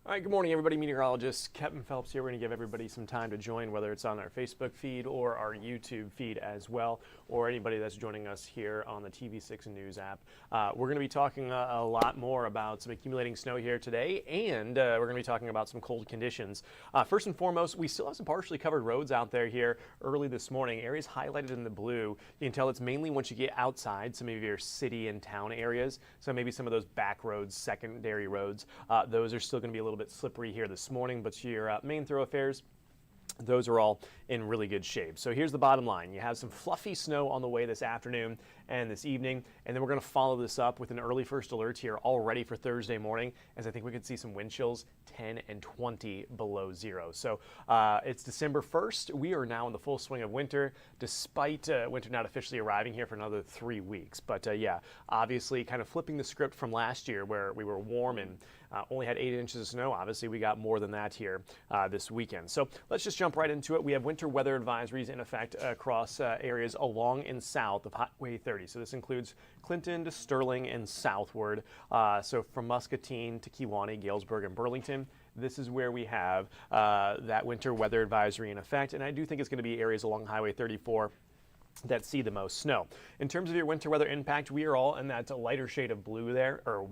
All right, good morning, everybody. Meteorologist Captain Phelps here. We're going to give everybody some time to join, whether it's on our Facebook feed or our YouTube feed as well, or anybody that's joining us here on the TV6 News app. We're going to be talking a lot more about some accumulating snow here today, and we're going to be talking about some cold conditions. First and foremost, we still have some partially covered roads out there here early this morning. Areas highlighted in the blue. You can tell it's mainly once you get outside some of your city and town areas. So maybe some of those back roads, secondary roads, those are still going to be a little bit slippery here this morning, but your main thoroughfares, those are all in really good shape. So here's the bottom line. You have some fluffy snow on the way this afternoon and this evening, and then we're going to follow this up with an early first alert here already for Thursday morning, as I think we could see some wind chills 10 and 20 below zero. So it's December 1st. We are now in the full swing of winter, despite winter not officially arriving here for another 3 weeks. But yeah, obviously kind of flipping the script from last year where we were warm and only had 8 inches of snow. Obviously, we got more than that here this weekend. So let's just jump right into it. We have winter weather advisories in effect across areas along and south of Highway 30. So this includes Clinton to Sterling and southward. So from Muscatine to Kewanee, Galesburg, and Burlington. This is where we have that winter weather advisory in effect. And I do think it's going to be areas along Highway 34 that see the most snow. In terms of your winter weather impact, we are all in that lighter shade of blue there, or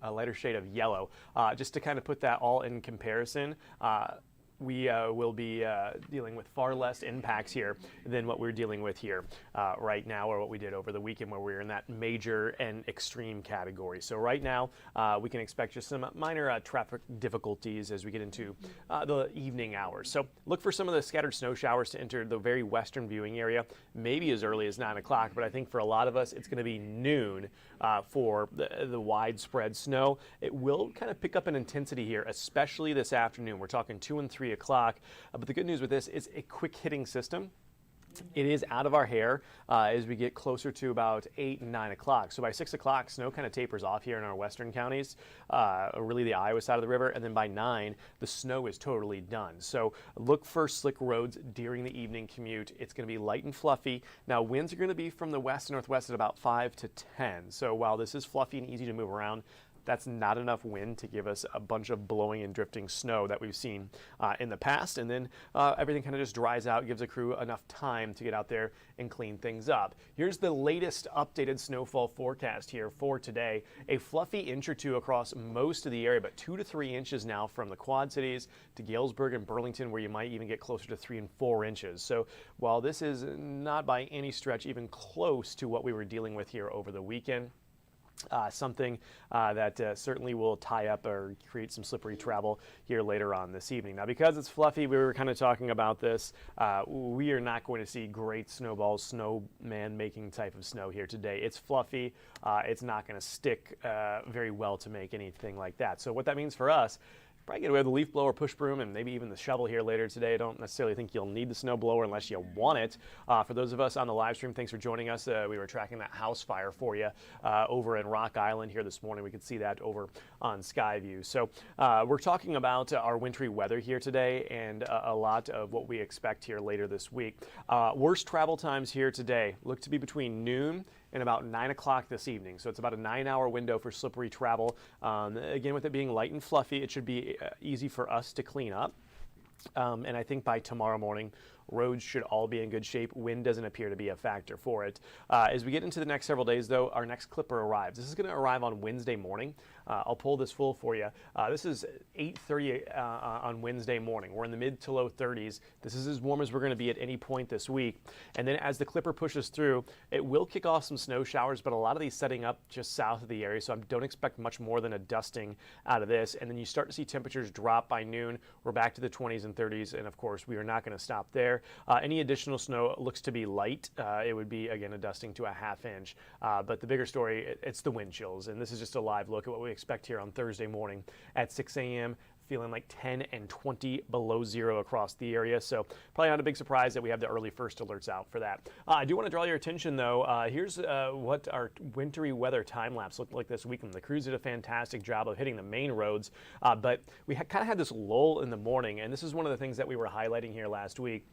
a lighter shade of yellow. Just to kind of put that all in comparison, we will be dealing with far less impacts here than what we're dealing with here right now, or what we did over the weekend where we were in that major and extreme category. So right now we can expect just some minor traffic difficulties as we get into the evening hours. So look for some of the scattered snow showers to enter the very western viewing area, maybe as early as 9 o'clock, but I think for a lot of us it's going to be noon for the widespread snow. It will kind of pick up in intensity here, especially this afternoon. We're talking 2 and 3 o'clock. But the good news with this is a quick hitting system. It is out of our hair as we get closer to about 8 and 9 o'clock. So by 6 o'clock, snow kind of tapers off here in our western counties, really the Iowa side of the river. And then by 9, the snow is totally done. So look for slick roads during the evening commute. It's going to be light and fluffy. Now, winds are going to be from the west and northwest at about 5 to 10. So while this is fluffy and easy to move around, that's not enough wind to give us a bunch of blowing and drifting snow that we've seen in the past. And then everything kind of just dries out, gives the crew enough time to get out there and clean things up. Here's the latest updated snowfall forecast here for today. A fluffy inch or two across most of the area, but 2 to 3 inches now from the Quad Cities to Galesburg and Burlington, where you might even get closer to 3 and 4 inches. So while this is not by any stretch even close to what we were dealing with here over the weekend, something that certainly will tie up or create some slippery travel here later on this evening. Now, because it's fluffy, we were kind of talking about this, we are not going to see great snowballs, snowman making type of snow here today. It's fluffy. It's not going to stick very well to make anything like that. So what that means for us, probably get away with the leaf blower, push broom, and maybe even the shovel here later today. I don't necessarily think you'll need the snow blower unless you want it. For those of us on the live stream, thanks for joining us. We were tracking that house fire for you over in Rock Island here this morning. We could see that over on Skyview. So we're talking about our wintry weather here today and a lot of what we expect here later this week. Worst travel times here today look to be between noon and about 9 o'clock this evening. So it's about a 9-hour window for slippery travel. Again, with it being light and fluffy, it should be easy for us to clean up. And I think by tomorrow morning, roads should all be in good shape. Wind doesn't appear to be a factor for it. As we get into the next several days, though, our next clipper arrives. This is going to arrive on Wednesday morning. I'll pull this full for you. This is 8:30 on Wednesday morning. We're in the mid to low 30s. This is as warm as we're going to be at any point this week. And then as the clipper pushes through, it will kick off some snow showers, but a lot of these setting up just south of the area, so I don't expect much more than a dusting out of this. And then you start to see temperatures drop by noon. We're back to the 20s and 30s, and of course, we are not going to stop there. Any additional snow looks to be light. It would be, again, a dusting to a half inch. But the bigger story, it's the wind chills. And this is just a live look at what we expect here on Thursday morning at 6 a.m., feeling like 10 and 20 below zero across the area. So probably not a big surprise that we have the early first alerts out for that. I do want to draw your attention, though. Here's what our wintry weather time lapse looked like this weekend. The crews did a fantastic job of hitting the main roads, but we kind of had this lull in the morning, and this is one of the things that we were highlighting here last week.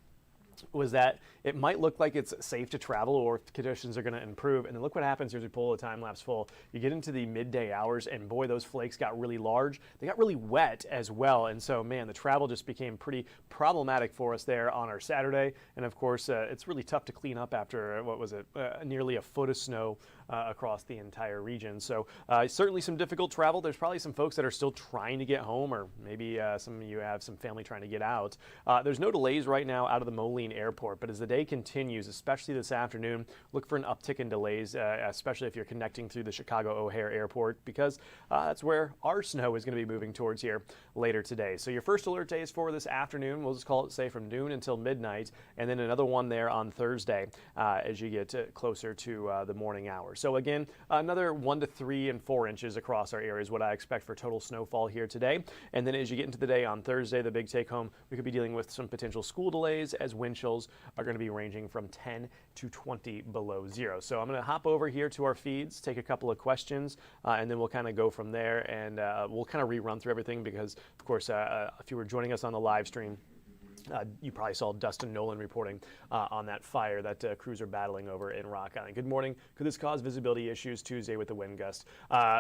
was that it might look like it's safe to travel or if conditions are going to improve. And then look what happens here as we pull the time lapse full. You get into the midday hours and boy, those flakes got really large. They got really wet as well. And so, man, the travel just became pretty problematic for us there on our Saturday. And of course, it's really tough to clean up after, what was it, nearly a foot of snow across the entire region. So certainly some difficult travel. There's probably some folks that are still trying to get home, or maybe some of you have some family trying to get out. There's no delays right now out of the Moline Airport, but as the day continues, especially this afternoon, look for an uptick in delays, especially if you're connecting through the Chicago O'Hare Airport, because that's where our snow is going to be moving towards here later today. So your first alert day is for this afternoon. We'll just call it, say, from noon until midnight, and then another one there on Thursday as you get closer to the morning hours. So again, another 1 to 3 and 4 inches across our area is what I expect for total snowfall here today. And then as you get into the day on Thursday, the big take home, we could be dealing with some potential school delays as wind chills are going to be ranging from 10 to 20 below zero. So I'm going to hop over here to our feeds, take a couple of questions, and then we'll kind of go from there, and we'll kind of rerun through everything because, of course, if you were joining us on the live stream, you probably saw Dustin Nolan reporting on that fire that crews are battling over in Rock Island. Good morning. Could this cause visibility issues Tuesday with the wind gust?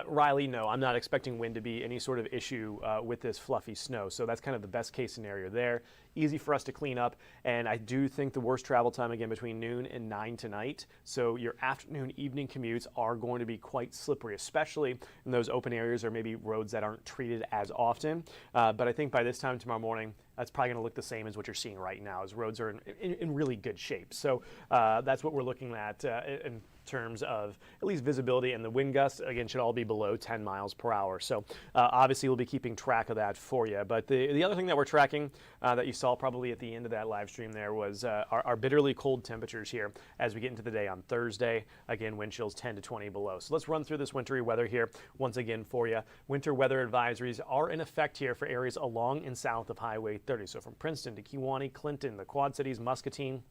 Riley, no, I'm not expecting wind to be any sort of issue with this fluffy snow. So that's kind of the best case scenario there. Easy for us to clean up. And I do think the worst travel time, again, between noon and 9 tonight. So your afternoon, evening commutes are going to be quite slippery, especially in those open areas or maybe roads that aren't treated as often. But I think by this time tomorrow morning, that's probably going to look the same as what you're seeing right now, as roads are in really good shape. So that's what we're looking at in terms of at least visibility, and the wind gusts, again, should all be below 10 miles per hour. So obviously we'll be keeping track of that for you. But the other thing that we're tracking that you saw probably at the end of that live stream there was our bitterly cold temperatures here as we get into the day on Thursday. Again, wind chills 10 to 20 below. So let's run through this wintry weather here once again for you. Winter weather advisories are in effect here for areas along and south of Highway 30. So from Princeton to Kewanee, Clinton, the Quad Cities, Muscatine,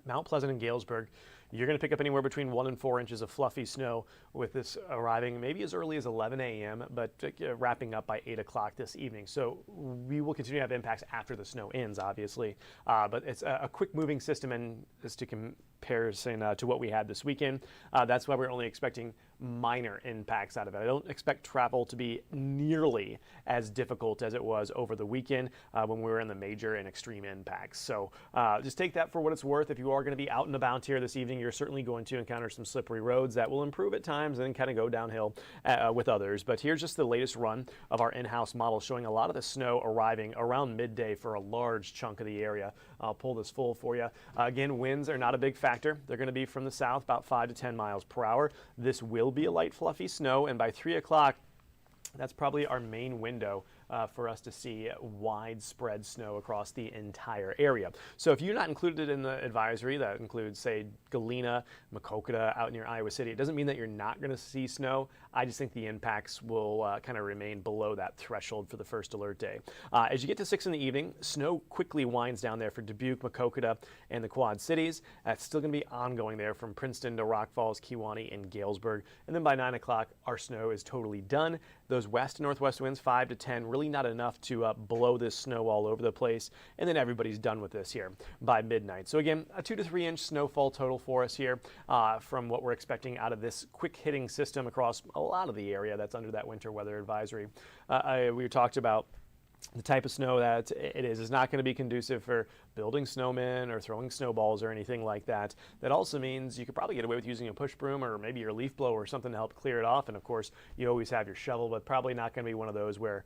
Mount Pleasant, and Galesburg. You're going to pick up anywhere between 1 and 4 inches of fluffy snow, with this arriving maybe as early as 11 a.m., but wrapping up by 8 o'clock this evening. So we will continue to have impacts after the snow ends, obviously. But it's a quick moving system, and as to comparison to what we had this weekend, that's why we're only expecting minor impacts out of it. I don't expect travel to be nearly as difficult as it was over the weekend when we were in the major and extreme impacts. So just take that for what it's worth. If you are going to be out and about here this evening, you're certainly going to encounter some slippery roads that will improve at times and then kind of go downhill with others. But here's just the latest run of our in-house model showing a lot of the snow arriving around midday for a large chunk of the area. I'll pull this full for you. Again, winds are not a big factor. They're going to be from the south about 5 to 10 miles per hour. This will be a light fluffy snow, and by 3 o'clock, that's probably our main window for us to see widespread snow across the entire area. So if you're not included in the advisory, that includes, say, Galena, Maquoketa out near Iowa City, it doesn't mean that you're not going to see snow. I just think the impacts will kind of remain below that threshold for the first alert day. As you get to 6 in the evening, snow quickly winds down there for Dubuque, Maquoketa, and the Quad Cities. It's still going to be ongoing there from Princeton to Rock Falls, Kewanee, and Galesburg. And then by 9 o'clock, our snow is totally done. Those west and northwest winds, 5 to 10, really not enough to blow this snow all over the place. And then everybody's done with this here by midnight. So again, a 2 to 3 inch snowfall total for us here from what we're expecting out of this quick hitting system across a lot of the area that's under that winter weather advisory. We talked about the type of snow that it is not going to be conducive for building snowmen or throwing snowballs or anything like that. That also means you could probably get away with using a push broom or maybe your leaf blower or something to help clear it off. And of course, you always have your shovel, but probably not going to be one of those where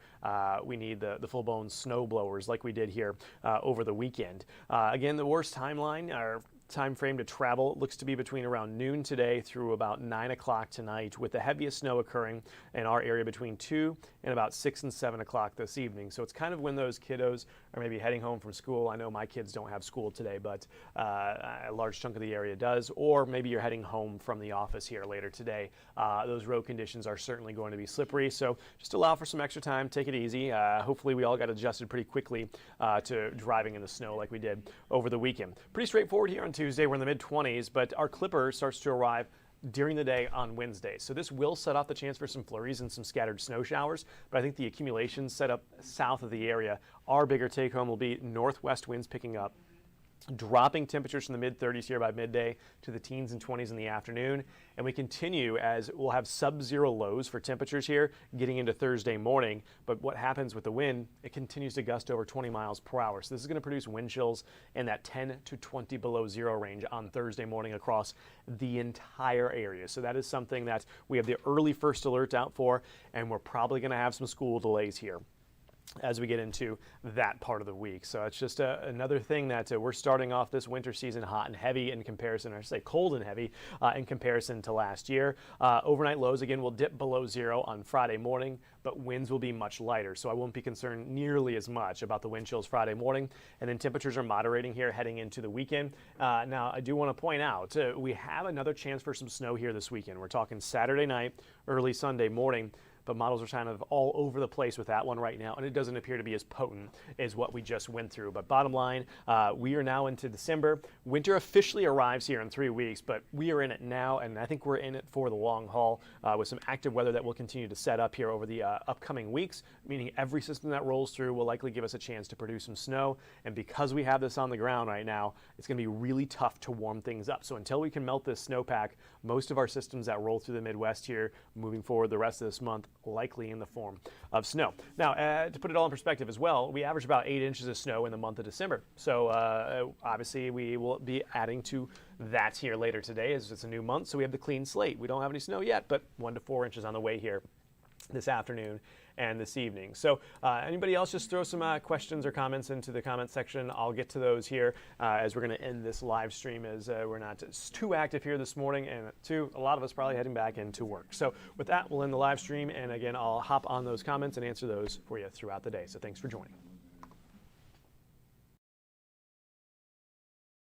we need the full-blown snow blowers like we did here over the weekend. Again, the worst timeline, or time frame to travel, looks to be between around noon today through about 9 o'clock tonight, with the heaviest snow occurring in our area between 2 and about 6 and 7 o'clock this evening. So it's kind of when those kiddos are maybe heading home from school. I know my kids don't have school today, but a large chunk of the area does. Or maybe you're heading home from the office here later today. Those road conditions are certainly going to be slippery. So just allow for some extra time. Take it easy. Hopefully we all got adjusted pretty quickly to driving in the snow like we did over the weekend. Pretty straightforward here on Tuesday. We're in the mid-20s, but our clipper starts to arrive during the day on Wednesday. So this will set off the chance for some flurries and some scattered snow showers, but I think the accumulations set up south of the area. Our bigger take home will be northwest winds picking up Dropping temperatures from the mid-30s here by midday to the teens and 20s in the afternoon. And we continue as we'll have sub-zero lows for temperatures here getting into Thursday morning. But what happens with the wind, it continues to gust over 20 miles per hour. So this is going to produce wind chills in that 10 to 20 below zero range on Thursday morning across the entire area. So that is something that we have the early first alert out for, and we're probably going to have some school delays here as we get into that part of the week. So it's just another thing that we're starting off this winter season hot and heavy in comparison, or I should say cold and heavy in comparison to last year. Overnight lows again will dip below zero on Friday morning, but winds will be much lighter. So I won't be concerned nearly as much about the wind chills Friday morning. And then temperatures are moderating here heading into the weekend. Now I do want to point out we have another chance for some snow here this weekend. We're talking Saturday night, early Sunday morning. But models are kind of all over the place with that one right now, and it doesn't appear to be as potent as what we just went through. But bottom line, we are now into December. Winter officially arrives here in 3 weeks, but we are in it now, and I think we're in it for the long haul with some active weather that will continue to set up here over the upcoming weeks, meaning every system that rolls through will likely give us a chance to produce some snow. And because we have this on the ground right now, it's going to be really tough to warm things up. So until we can melt this snowpack, most of our systems that roll through the Midwest here moving forward the rest of this month likely in the form of snow. Now, to put it all in perspective as well, we average about 8 inches of snow in the month of December. So obviously we will be adding to that here later today as it's a new month. So we have the clean slate. We don't have any snow yet, but 1 to 4 inches on the way here this afternoon and this evening. So anybody else, just throw some questions or comments into the comment section. I'll get to those here as we're going to end this live stream, as we're not too active here this morning, and a lot of us probably heading back into work. So with that, we'll end the live stream, and again, I'll hop on those comments and answer those for you throughout the day. So thanks for joining.